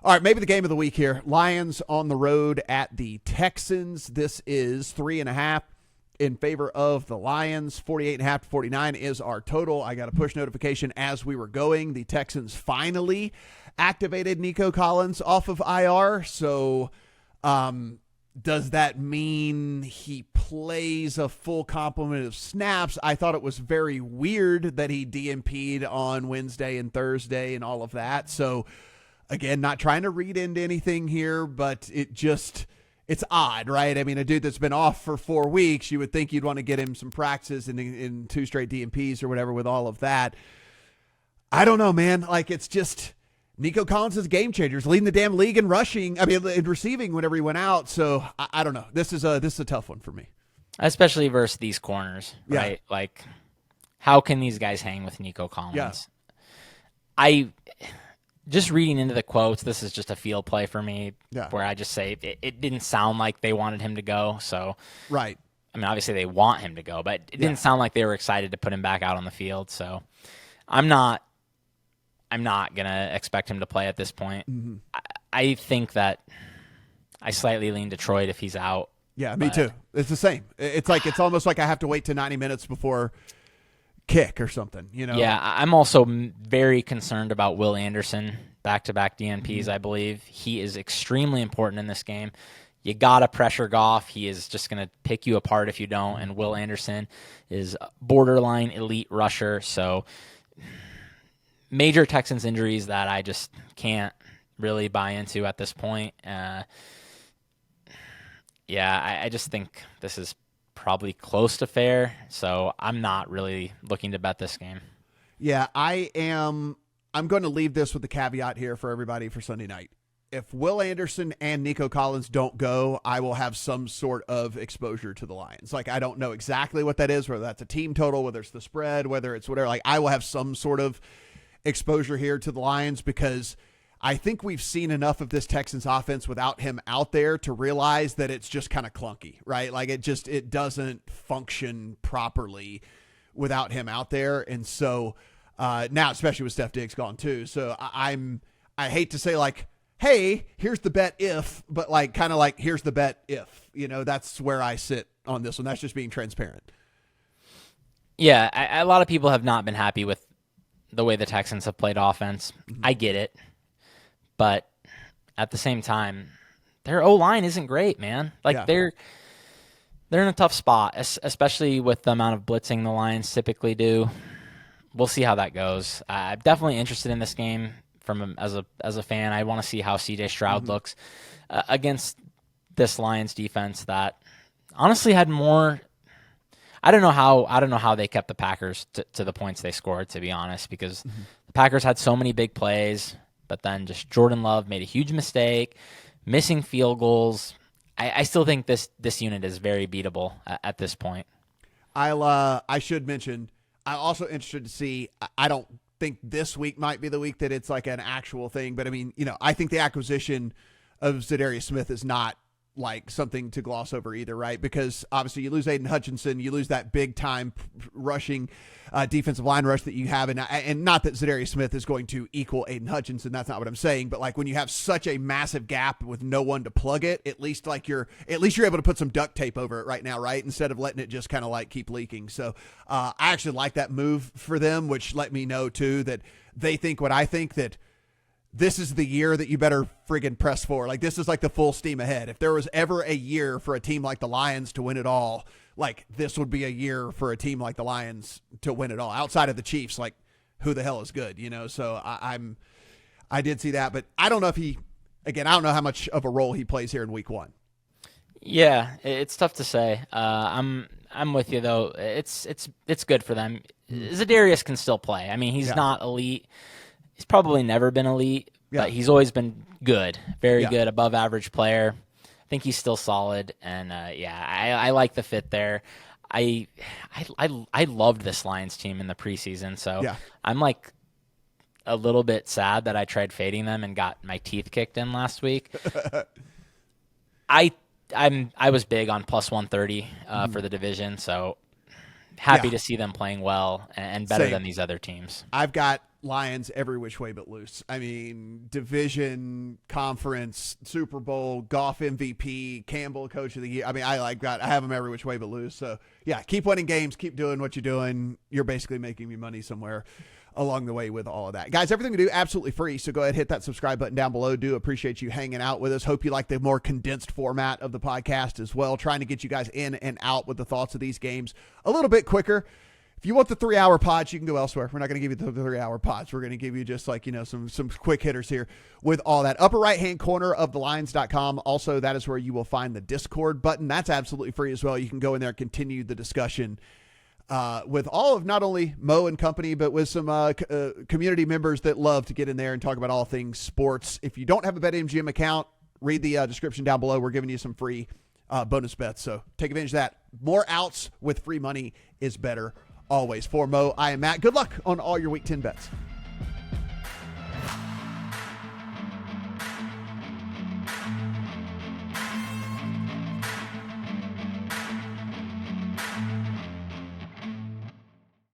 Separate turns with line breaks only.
All right, maybe the game of the week here. Lions on the road at the Texans. This is 3.5 in favor of the Lions. 48.5 to 49 is our total. I got a push notification as we were going. The Texans finally activated Nico Collins off of IR. So does that mean he plays a full complement of snaps? I thought it was very weird that he DNP'd on Wednesday and Thursday and all of that. So again, not trying to read into anything here, but it's odd, right? I mean, a dude that's been off for 4 weeks, you would think you'd want to get him some practices in 2 straight DNPs or whatever with all of that. I don't know, man. Like, it's just Nico Collins is a game changer. He's leading the damn league in rushing. I mean, in receiving whenever he went out. So I don't know. This is a tough one for me,
especially versus these corners, right? Yeah. Like, how can these guys hang with Nico Collins? Yeah. Just reading into the quotes, this is just a field play for me, where I just say it didn't sound like they wanted him to go. So,
right.
I mean, obviously they want him to go, but it didn't sound like they were excited to put him back out on the field. So, I'm not gonna expect him to play at this point. Mm-hmm. I think that I slightly lean Detroit if he's out.
Yeah, me too. It's the same. It's almost like I have to wait to 90 minutes before kick or something, you know?
Yeah, I'm also very concerned about Will Anderson, back-to-back DNPs, I believe. He is extremely important in this game. You got to pressure Goff. He is just going to pick you apart if you don't, and Will Anderson is borderline elite rusher, so major Texans injuries that I just can't really buy into at this point. I just think this is probably close to fair, so I'm not really looking to bet this game.
Yeah, I'm going to leave this with the caveat here for everybody for Sunday night. If Will Anderson and Nico Collins don't go, I will have some sort of exposure to the Lions. Like, I don't know exactly what that is, whether that's a team total, whether it's the spread, whether it's whatever. Like, I will have some sort of exposure here to the Lions because I think we've seen enough of this Texans offense without him out there to realize that it's just kind of clunky, right? Like it doesn't function properly without him out there. And so now, especially with Steph Diggs gone too. So I hate to say like, hey, here's the bet if, but like kind of like, here's the bet if, that's where I sit on this one. That's just being transparent.
Yeah. A lot of people have not been happy with the way the Texans have played offense. Mm-hmm. I get it. But at the same time, their O-line isn't great, man. Like they're in a tough spot, especially with the amount of blitzing the Lions typically do. We'll see how that goes. I'm definitely interested in this game as a fan. I want to see how C.J. Stroud looks against this Lions defense that honestly had more. I don't know how they kept the Packers to the points they scored, to be honest, because the Packers had so many big plays. But then just Jordan Love made a huge mistake, missing field goals. I still think this unit is very beatable at this point.
I should mention, I'm also interested to see, I don't think this week might be the week that it's like an actual thing, but I mean, I think the acquisition of Zadarius Smith is not like something to gloss over either, right? Because obviously you lose Aiden Hutchinson, you lose that big time rushing defensive line rush that you have, and not that Zadarius Smith is going to equal Aiden Hutchinson. That's not what I'm saying. But like when you have such a massive gap with no one to plug it, at least you're able to put some duct tape over it right now, right? Instead of letting it just kind of like keep leaking. So I actually like that move for them, which let me know too that they think what I think, that this is the year that you better friggin' press for. Like, this is like the full steam ahead. If there was ever a year for a team like the Lions to win it all, like, this would be a year for a team like the Lions to win it all. Outside of the Chiefs, like, who the hell is good, So I did see that, but I don't know if I don't know how much of a role he plays here in week 1.
Yeah, it's tough to say. I'm with you though. It's good for them. Zadarius can still play. I mean, he's not elite. He's probably never been elite, but he's always been good, very good, above average player. I think he's still solid, and I like the fit there. I loved this Lions team in the preseason, so I'm like a little bit sad that I tried fading them and got my teeth kicked in last week. I was big on plus 130 for the division, so happy
Yeah.
to see them playing well and better
Same.
than these other teams.
I've got Lions every which way but loose. I mean, division, conference, Super Bowl, golf MVP, Campbell Coach of the Year. I mean, I have them every which way but loose. So yeah, keep winning games, keep doing what you're doing. You're basically making me money somewhere along the way with all of that. Guys, everything we do absolutely free. So go ahead, hit that subscribe button down below. Do appreciate you hanging out with us. Hope you like the more condensed format of the podcast as well. Trying to get you guys in and out with the thoughts of these games a little bit quicker. If you want the 3-hour pods, you can go elsewhere. We're not going to give you the 3-hour pods. We're going to give you just like, some quick hitters here with all that. Upper right-hand corner of thelions.com. Also, that is where you will find the Discord button. That's absolutely free as well. You can go in there and continue the discussion with all of not only Mo and company, but with some community members that love to get in there and talk about all things sports. If you don't have a BetMGM account, read the description down below. We're giving you some free bonus bets. So take advantage of that. More outs with free money is better always. For Mo, I am Matt. Good luck on all your Week 10 bets.